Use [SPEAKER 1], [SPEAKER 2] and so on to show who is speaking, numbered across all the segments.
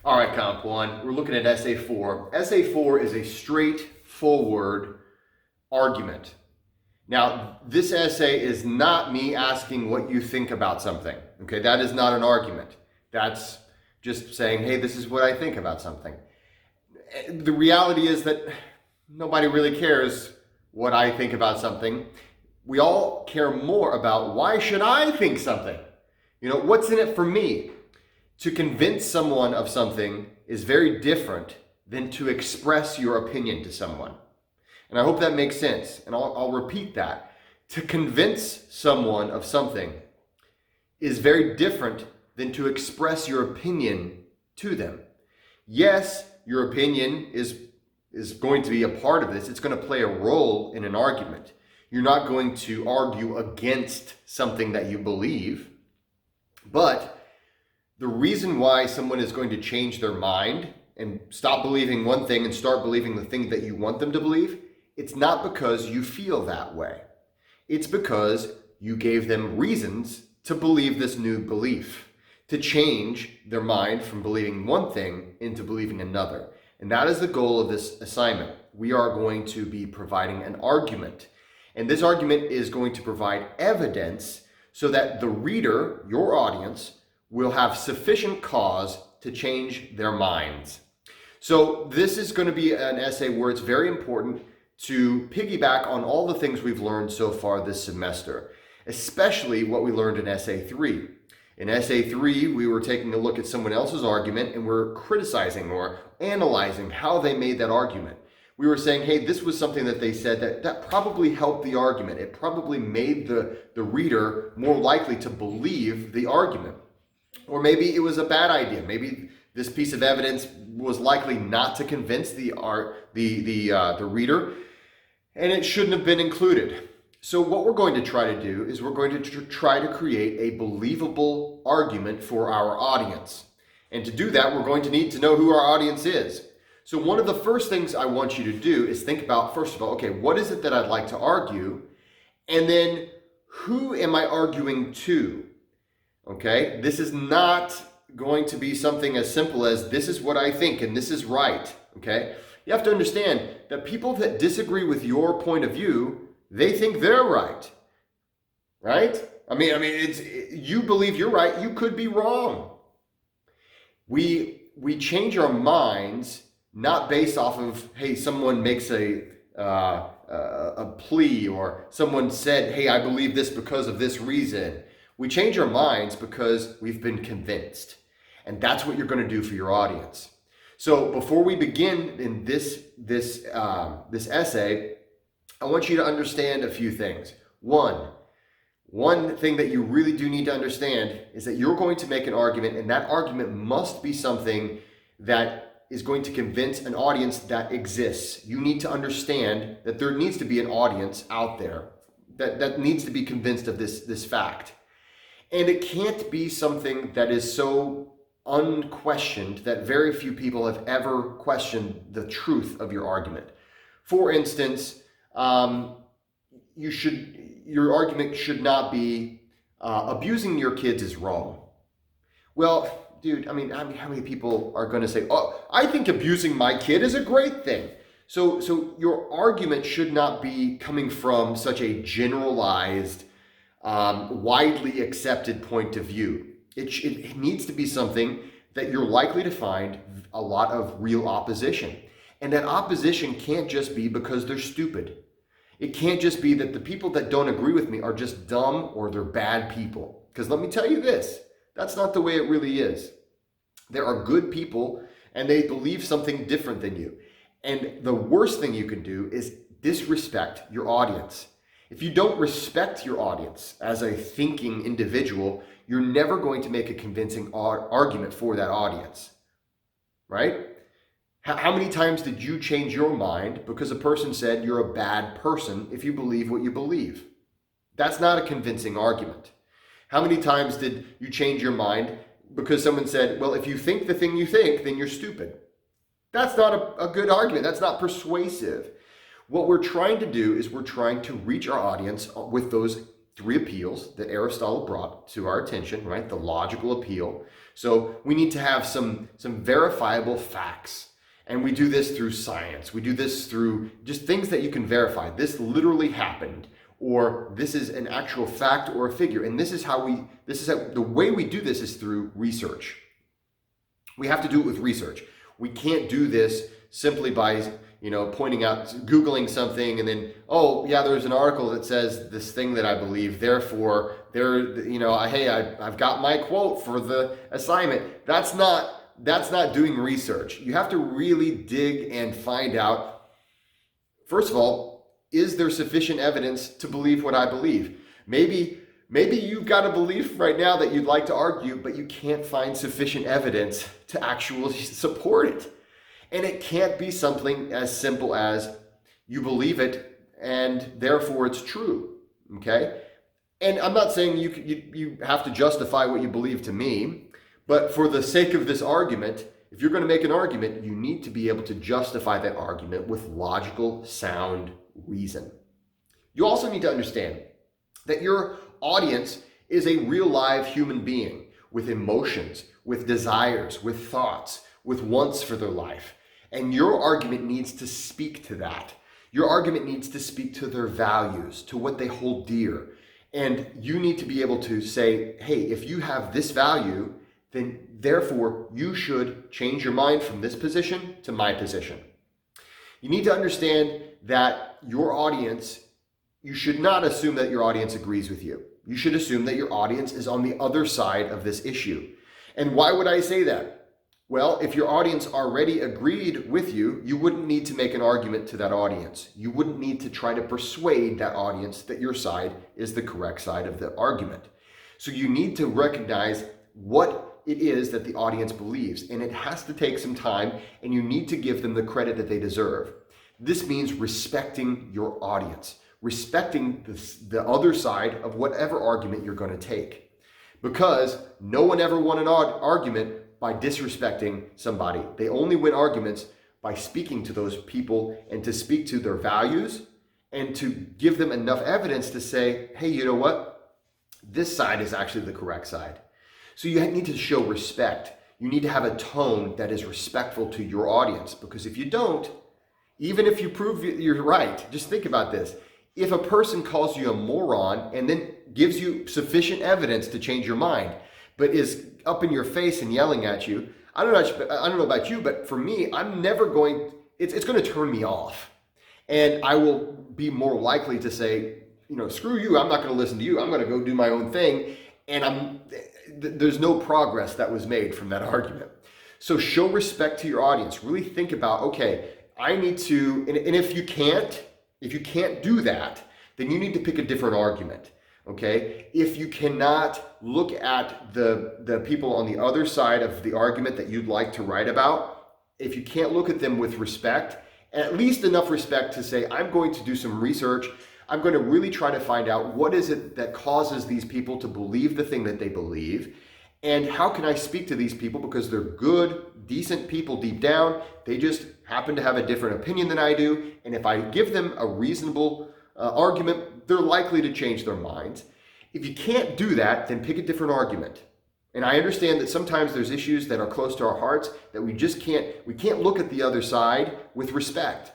[SPEAKER 1] All right, Comp 1, we're looking at Essay 4. Essay 4 is a straightforward argument. Now, this essay is not me asking what you think about something. Okay, that is not an argument. That's just saying, hey, this is what I think about something. The reality is that nobody really cares what I think about something. We all care more about why should I think something? What's in it for me? To convince someone of something is very different than to express your opinion to someone. And I hope that makes sense. And I'll repeat that. To convince someone of something is very different than to express your opinion to them. Yes, your opinion is going to be a part of this. It's going to play a role in an argument. You're not going to argue against something that you believe, but the reason why someone is going to change their mind and stop believing one thing and start believing the thing that you want them to believe, it's not because you feel that way. It's because you gave them reasons to believe this new belief, to change their mind from believing one thing into believing another. And that is the goal of this assignment. We are going to be providing an argument. And this argument is going to provide evidence so that the reader, your audience, will have sufficient cause to change their minds. So this is going to be an essay where it's very important to piggyback on all the things we've learned so far this semester, especially what we learned in Essay 3. In Essay 3, we were taking a look at someone else's argument and we're criticizing or analyzing how they made that argument. We were saying, hey, this was something that they said that probably helped the argument. It probably made the reader more likely to believe the argument. Or maybe it was a bad idea. Maybe this piece of evidence was likely not to convince the reader, and it shouldn't have been included. So what we're going to try to do is we're going to try to create a believable argument for our audience. And to do that, we're going to need to know who our audience is. So one of the first things I want you to do is think about, first of all, okay, what is it that I'd like to argue? And then who am I arguing to? Okay, this is not going to be something as simple as this is what I think and this is right. Okay, you have to understand that people that disagree with your point of view, they think they're right. Right? I mean, it's you believe you're right, you could be wrong. We change our minds not based off of, hey, someone makes a plea or someone said, hey, I believe this because of this reason. We change our minds because we've been convinced. And that's what you're going to do for your audience. So before we begin in this essay, I want you to understand a few things. One thing that you really do need to understand is that you're going to make an argument, and that argument must be something that is going to convince an audience that exists. You need to understand that there needs to be an audience out there that needs to be convinced of this fact. And it can't be something that is so unquestioned that very few people have ever questioned the truth of your argument. For instance, your argument should not be abusing your kids is wrong. Well, dude, I mean, how many people are going to say, oh, I think abusing my kid is a great thing. So your argument should not be coming from such a generalized, widely accepted point of view. It needs to be something that you're likely to find a lot of real opposition. And that opposition can't just be because they're stupid. It can't just be that the people that don't agree with me are just dumb or they're bad people. Because let me tell you this, that's not the way it really is. There are good people and they believe something different than you. And the worst thing you can do is disrespect your audience. If you don't respect your audience as a thinking individual, you're never going to make a convincing argument for that audience, right? How many times did you change your mind because a person said you're a bad person if you believe what you believe? That's not a convincing argument. How many times did you change your mind because someone said, well, if you think the thing you think, then you're stupid? That's not a good argument. That's not persuasive. What we're trying to do is we're trying to reach our audience with those three appeals that Aristotle brought to our attention, right? The logical appeal, So we need to have some verifiable facts. And we do this through science. We do this through just things that you can verify. This literally happened, or this is an actual fact or a figure. And the way we do this is through research. We have to do it with research. We can't do this simply by, pointing out, Googling something and then, oh yeah, there's an article that says this thing that I believe, therefore hey, I've got my quote for the assignment. That's not doing research. You have to really dig and find out, first of all, is there sufficient evidence to believe what I believe? Maybe you've got a belief right now that you'd like to argue, but you can't find sufficient evidence to actually support it. And it can't be something as simple as you believe it and therefore it's true, okay? And I'm not saying you have to justify what you believe to me, but for the sake of this argument, if you're going to make an argument, you need to be able to justify that argument with logical, sound reason. You also need to understand that your audience is a real live human being with emotions, with desires, with thoughts, with wants for their life. And your argument needs to speak to that. Your argument needs to speak to their values, to what they hold dear. And you need to be able to say, hey, if you have this value, then therefore you should change your mind from this position to my position. You need to understand that your audience, you should not assume that your audience agrees with you. You should assume that your audience is on the other side of this issue. And why would I say that? Well, if your audience already agreed with you, you wouldn't need to make an argument to that audience. You wouldn't need to try to persuade that audience that your side is the correct side of the argument. So you need to recognize what it is that the audience believes, and it has to take some time, and you need to give them the credit that they deserve. This means respecting your audience, respecting the other side of whatever argument you're going to take. Because no one ever won an argument by disrespecting somebody. They only win arguments by speaking to those people and to speak to their values and to give them enough evidence to say, hey, you know what? This side is actually the correct side. So you need to show respect. You need to have a tone that is respectful to your audience, because if you don't, even if you prove you're right, just think about this. If a person calls you a moron and then gives you sufficient evidence to change your mind, but is up in your face and yelling at you, I don't know about you, but for me, it's going to turn me off. And I will be more likely to say, screw you, I'm not going to listen to you. I'm going to go do my own thing. And there's no progress that was made from that argument. So show respect to your audience. Really think about, okay, I need to, and if you can't do that, then you need to pick a different argument. Okay, if you cannot look at the people on the other side of the argument that you'd like to write about, if you can't look at them with respect, at least enough respect to say, I'm going to do some research, I'm going to really try to find out what is it that causes these people to believe the thing that they believe, and how can I speak to these people because they're good, decent people deep down, they just happen to have a different opinion than I do, and if I give them a reasonable argument, they're likely to change their minds. If you can't do that, then pick a different argument. And I understand that sometimes there's issues that are close to our hearts that we can't look at the other side with respect.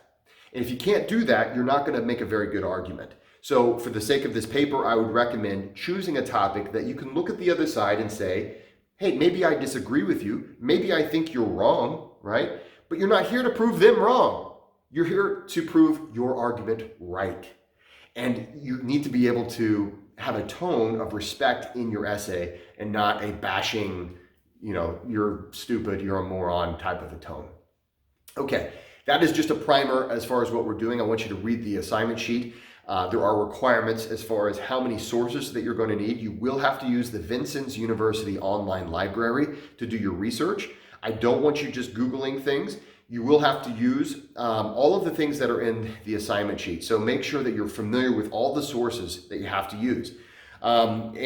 [SPEAKER 1] And if you can't do that, you're not going to make a very good argument. So for the sake of this paper, I would recommend choosing a topic that you can look at the other side and say, hey, maybe I disagree with you. Maybe I think you're wrong, right? But you're not here to prove them wrong. You're here to prove your argument right. And you need to be able to have a tone of respect in your essay and not a bashing, you're stupid, you're a moron type of a tone. Okay, that is just a primer as far as what we're doing. I want you to read the assignment sheet. There are requirements as far as how many sources that you're going to need. You will have to use the Vincennes University online library to do your research. I don't want you just Googling things. You will have to use all of the things that are in the assignment sheet. So make sure that you're familiar with all the sources that you have to use. And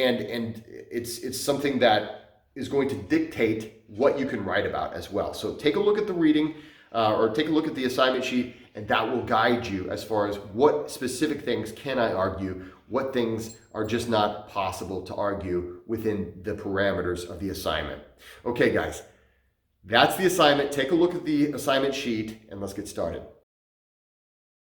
[SPEAKER 1] it's something that is going to dictate what you can write about as well. So take a look at the reading. or take a look at the assignment sheet, and that will guide you as far as what specific things can I argue, what things are just not possible to argue within the parameters of the assignment. Okay, guys, that's the assignment. Take a look at the assignment sheet and let's get started.